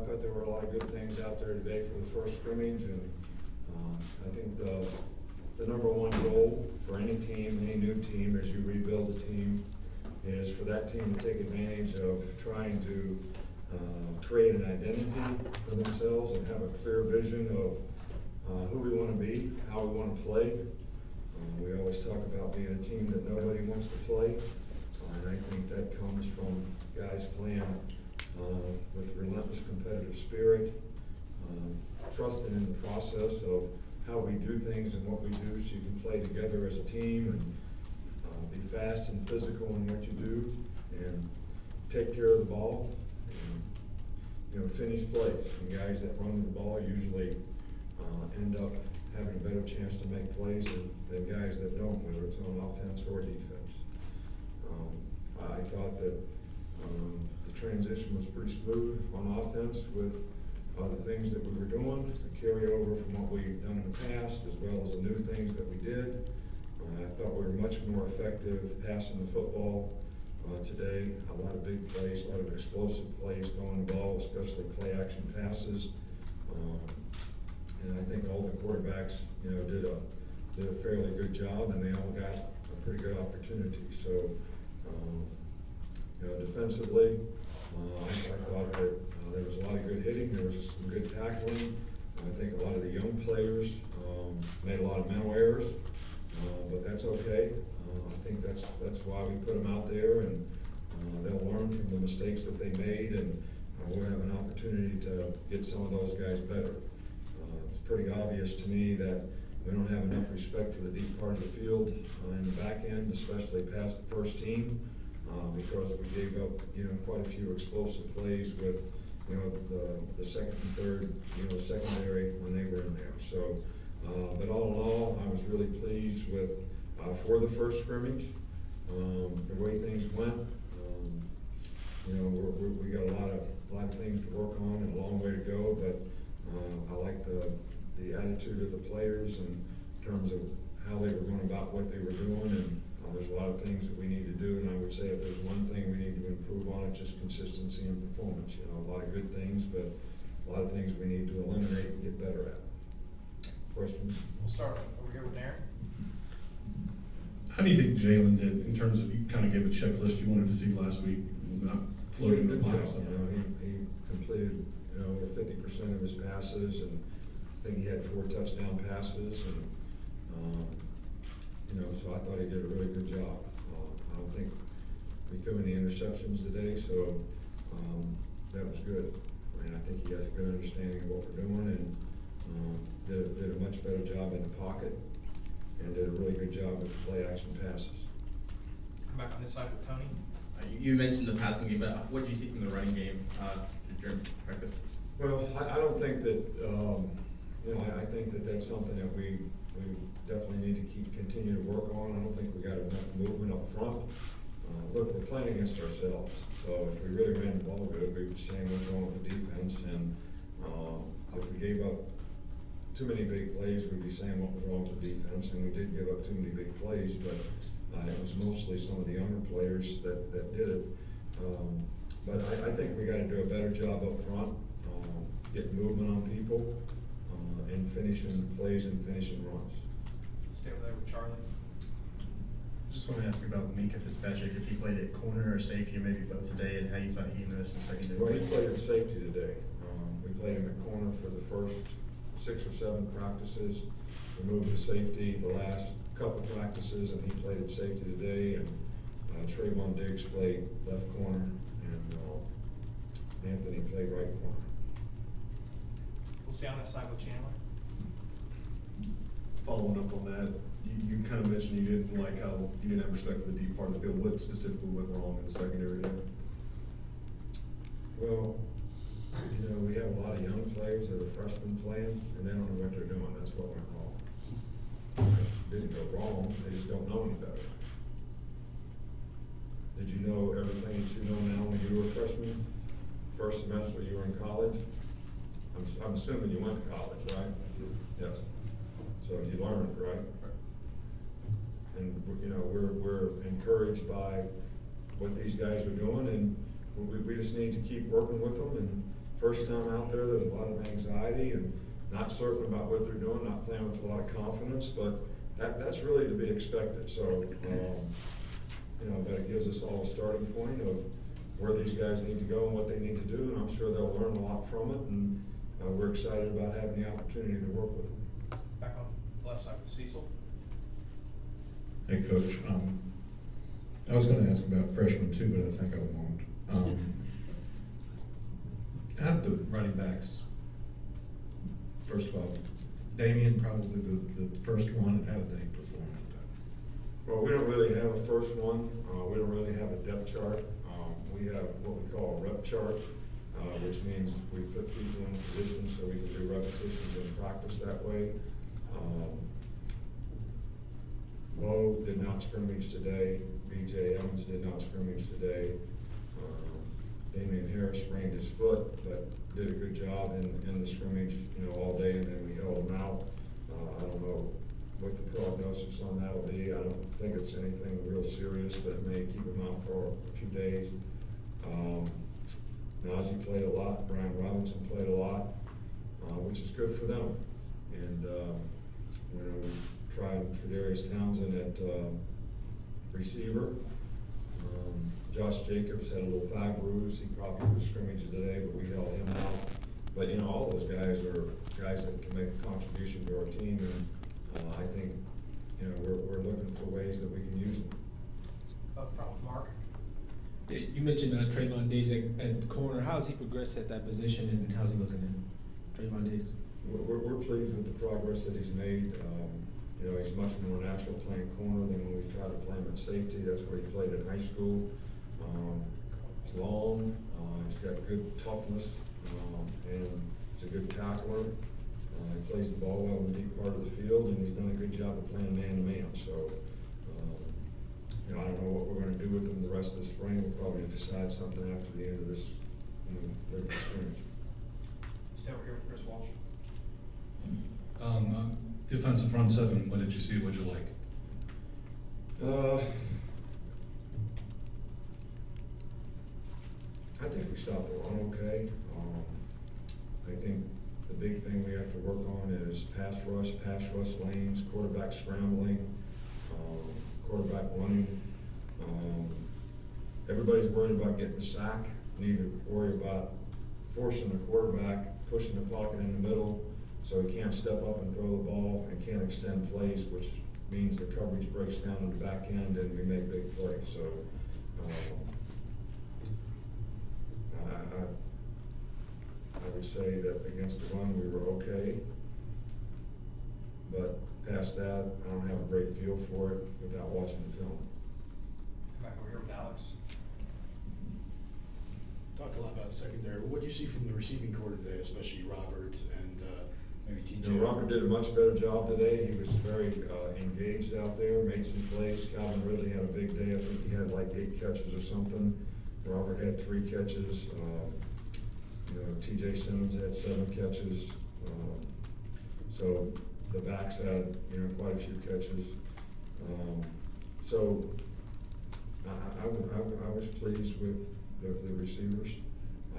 thought there were a lot of good things out there today for the first scrimmage, and I think the number one goal for any team, any new team, as you rebuild a team, is for that team to take advantage of trying to create an identity for themselves and have a clear vision of who we want to be, how we want to play. We always talk about being a team that nobody wants to play, and I think that comes from guys playing with relentless competitive spirit, trusting in the process of how we do things and what we do, so you can play together as a team and be fast and physical in what you do and take care of the ball and, finish plays. And guys that run the ball usually end up having a better chance to make plays than guys that don't, whether it's on offense or defense. I thought that the transition was pretty smooth on offense with the things that we were doing, the carryover from what we've done in the past, as well as the new things that we did. I thought we were much more effective passing the football today. A lot of big plays, a lot of explosive plays throwing the ball, especially play action passes. And I think all the quarterbacks, did a fairly good job, and they all got a pretty good opportunity. So, defensively, I thought that there was a lot of good hitting. There was some good tackling. I think a lot of the young players made a lot of mental errors, but that's okay. I think that's why we put them out there, and they'll learn from the mistakes that they made, and we'll have an opportunity to get some of those guys better. It's pretty obvious to me that we don't have enough respect for the deep part of the field in the back end, especially past the first team, because we gave up, quite a few explosive plays with, the second and third, secondary when they were in there. So, but all in all, I was really pleased with for the first scrimmage, the way things went. We got a lot of things to work on and a long way to go, but I like the attitude of the players in terms of how they were going about what they were doing, and there's a lot of things that we need to do, and I would say if there's one thing we need to improve on, it's just consistency and performance. A lot of good things, but a lot of things we need to eliminate and get better at. Questions? We'll start over here with Aaron. How do you think Jalen did in terms of, you kind of gave a checklist you wanted to see last week, not floating the box? He completed over 50% of his passes, and I think he had 4 touchdown passes, and so I thought he did a really good job. I don't think we threw any interceptions today, so that was good. And I think he has a good understanding of what we're doing, and did a much better job in the pocket, and did a really good job with play action passes. Come back on this side with Tony. You mentioned the passing game, but what did you see from the running game during practice? Well, I don't think that, I think that that's something that we definitely need to continue to work on. I don't think we got enough movement up front. Look, we're playing against ourselves, so if we really ran the ball good, we would be saying what's wrong with the defense, and if we gave up too many big plays, we'd be saying what was wrong with the defense, and we did give up too many big plays, but it was mostly some of the younger players that did it. But I think we got to do a better job up front, getting movement on people, and finishing plays and finishing runs. Stay over there with Charlie. Just want to ask about Mika Fitzpatrick, if he played at corner or safety, or maybe both today, and how you thought he missed in secondary. Well, he played at safety today. We played him at corner for the first 6 or 7 practices. We moved to safety the last couple practices, and he played at safety today. And Trayvon Diggs played left corner, and Anthony played right corner. We'll stay on that side with Chandler. Following up on that, you kind of mentioned you didn't like how you didn't have respect for the deep part of the field. What specifically went wrong in the secondary there? Well, we have a lot of young players that are freshmen playing, and they don't know what they're doing. That's what went wrong. It didn't go wrong, they just don't know any better. Did you know everything that you know now when you were a freshman? First semester you were in college? I'm assuming you went to college, right? Yes. So you learned, right? And we're encouraged by what these guys are doing, and we just need to keep working with them first time out there, there's a lot of anxiety and not certain about what they're doing, not playing with a lot of confidence, but that's really to be expected. So, you know, but it gives us all a starting point of where these guys need to go and what they need to do, and I'm sure they'll learn a lot from it, and we're excited about having the opportunity to work with them. Back on the left side with Cecil. Hey, Coach, I was gonna ask about freshmen too, but I think I won't. How did the running backs, first of all, Damian probably the first one, and how did they perform at Well, we don't really have a first one. We don't really have a depth chart. We have what we call a rep chart, which means we put people in positions so we can do repetitions and practice that way. Bo did not scrimmage today. B.J. Evans did not scrimmage today. Damian Harris sprained his foot, but did a good job in the scrimmage, you know, all day, and then we held him out. I don't know what the prognosis on that will be. I don't think it's anything real serious, but it may keep him out for a few days. Najee played a lot. Brian Robinson played a lot, which is good for them. And you know, we tried Fadarius Townsend at receiver. Josh Jacobs had a little thigh bruise. He probably was scrimmaging today, but we held him out. But, you know, all those guys are guys that can make a contribution to our team, and I think, you know, we're looking for ways that we can use them. Up front with Mark. You mentioned Trayvon Diggs at corner. How's he progressed at that position, and how's he looking at Trayvon Diggs? We're pleased with the progress that he's made. You know, he's much more natural playing corner than when we try to play him at safety. That's where he played in high school. He's long, he's got good toughness, and he's a good tackler. He plays the ball well in the deep part of the field, and he's done a good job of playing man-to-man. So, you know, I don't know what we're going to do with him the rest of the spring. We'll probably decide something after the end of this, you know, Liberty scrimmage. Stay over here with Chris Walsh. Defensive front seven, what did you see, what did you like? I think we stopped the run okay. I think the big thing we have to work on is pass rush lanes, quarterback scrambling, quarterback running. Everybody's worried about getting a sack. We need to worry about forcing the quarterback, pushing the pocket in the middle, so he can't step up and throw the ball and can't extend plays, which means the coverage breaks down in the back end and we make big plays. So I would say that against the run we were okay, but past that I don't have a great feel for it without watching the film. Come back over here with Alex. Talked a lot about secondary. What do you see from the receiving corps today, especially Robert and maybe TJ? You know, Robert did a much better job today. He was very engaged out there, made some plays. Calvin Ridley had a big day. I think he had like 8 catches or something. Robert had 3 catches. You know, TJ Simmons had 7 catches. So the backs had, you know, quite a few catches. So I was pleased with the receivers.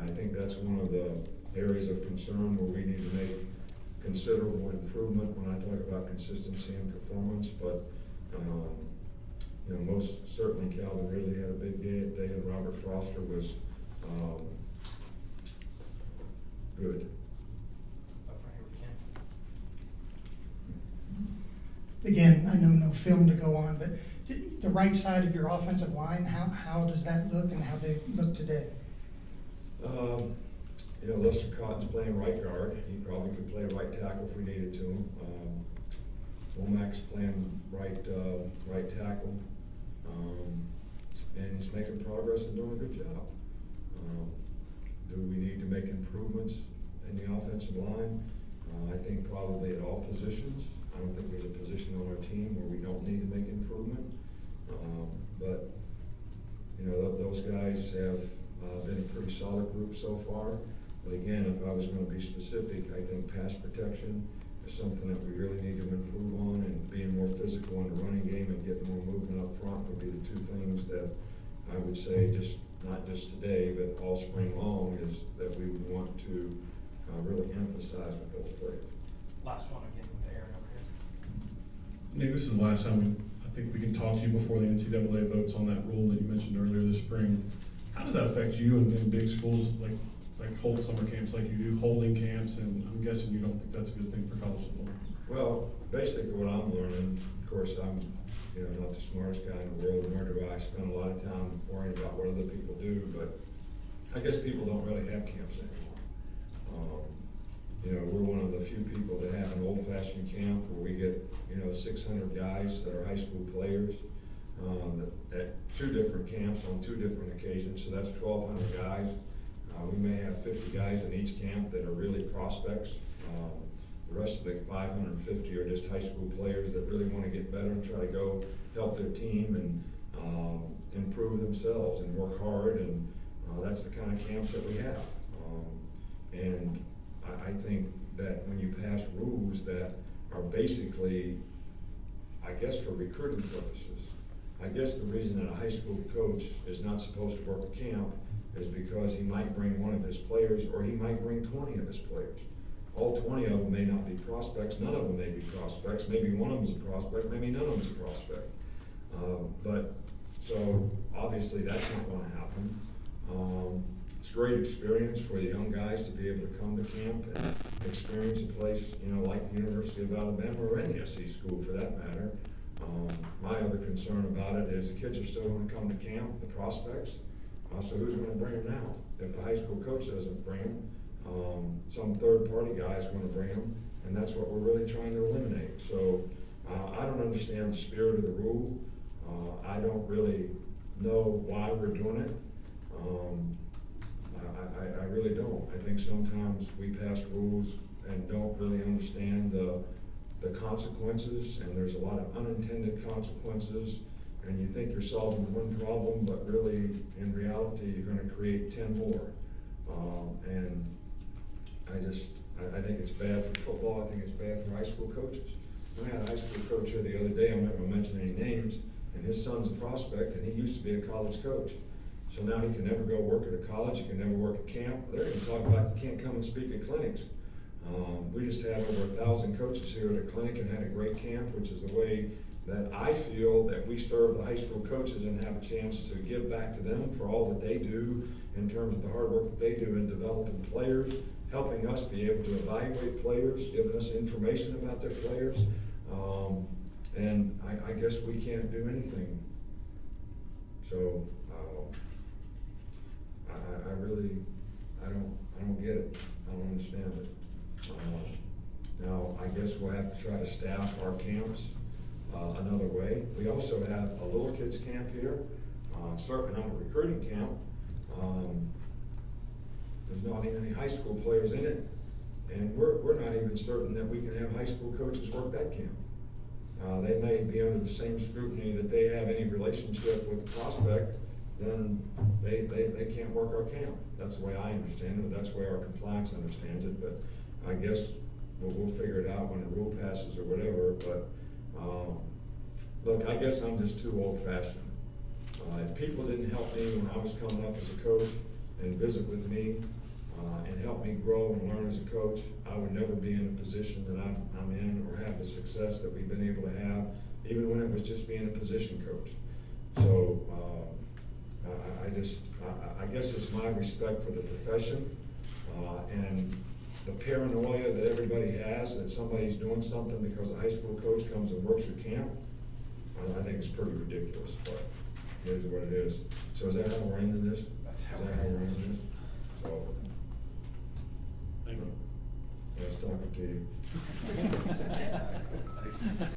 I think that's one of the areas of concern where we need to make considerable improvement when I talk about consistency and performance. But you know, most certainly Calvin Ridley had a big day, and Robert Foster was good. Up front here with Ken. Again, I know no film to go on, but the right side of your offensive line, how does that look, and how they look today? You know, Lester Cotton's playing right guard. He probably could play right tackle if we needed to him. Womack's playing right tackle, and he's making progress and doing a good job. Do we need to make improvements in the offensive line? I think probably at all positions. I don't think there's a position on our team where we don't need to make improvement. But you know, those guys have been a pretty solid group so far. But again, if I was going to be specific, I think pass protection is something that we really need to improve on, and being more physical in the running game and getting more movement up front would be the 2 things that I would say just not just today, but all spring long, is that we want to really emphasize with those players. Last one again with Aaron over here. Nick, this is the last time I think we can talk to you before the NCAA votes on that rule that you mentioned earlier this spring. How does that affect you in big schools like hold summer camps like you do, holding camps, and I'm guessing you don't think that's a good thing for college football? Well, basically what I'm learning, of course, I'm not the smartest guy in the world, nor do I spend a lot of time worrying about what other people do, but I guess people don't really have camps anymore. We're one of the few people that have an old-fashioned camp where we get 600 guys that are high school players at 2 different camps on 2 different occasions, so that's 1,200 guys. We may have 50 guys in each camp that are really prospects. The rest of the 550 are just high school players that really want to get better and try to go help their team and improve themselves and work hard, and that's the kind of camps that we have. And I think that when you pass rules that are basically, I guess, for recruiting purposes, I guess the reason that a high school coach is not supposed to work a camp is because he might bring one of his players, or he might bring 20 of his players. All 20 of them may not be prospects, none of them may be prospects, maybe one of them's a prospect, maybe none of them's a prospect. So obviously that's not gonna happen. It's a great experience for the young guys to be able to come to camp and experience a place, like the University of Alabama or any SC school for that matter. My other concern about it is the kids are still gonna come to camp, the prospects. So who's gonna bring them now? If the high school coach doesn't bring them, some third-party guy is gonna bring them, and that's what we're really trying to eliminate. So I don't understand the spirit of the rule. I don't really know why we're doing it. I really don't. I think sometimes we pass rules and don't really understand the consequences, and there's a lot of unintended consequences, and you think you're solving one problem, but really, in reality, you're gonna create 10 more. And I think it's bad for football. I think it's bad for high school coaches. I had a high school coach here the other day, I'm not gonna mention any names, and his son's a prospect, and he used to be a college coach. So now he can never go work at a college, he can never work at camp. They're gonna talk about you can't come and speak at clinics. We just had over 1,000 coaches here at a clinic and had a great camp, which is the way that I feel that we serve the high school coaches and have a chance to give back to them for all that they do in terms of the hard work that they do in developing players, helping us be able to evaluate players, giving us information about their players. And I guess we can't do anything. So I don't get it. I don't understand it. Now, I guess we'll have to try to staff our camps another way. We also have a little kids camp here, certainly not a recruiting camp. There's not even any high school players in it, and we're not even certain that we can have high school coaches work that camp. They may be under the same scrutiny that they have any relationship with the prospect, then they can't work our camp. That's the way I understand it, that's the way our compliance understands it, but I guess we'll figure it out when the rule passes or whatever, but look, I guess I'm just too old-fashioned. If people didn't help me when I was coming up as a coach and visit with me and help me grow and learn as a coach, I would never be in a position that I'm in or have the success that we've been able to have, even when it was just being a position coach. So I guess it's my respect for the profession and the paranoia that everybody has that somebody's doing something because a high school coach comes and works your camp. I think it's pretty ridiculous, but it is what it is. So is that how we're ending this? That's how we're ending this? So, Thank you. nice talking to you.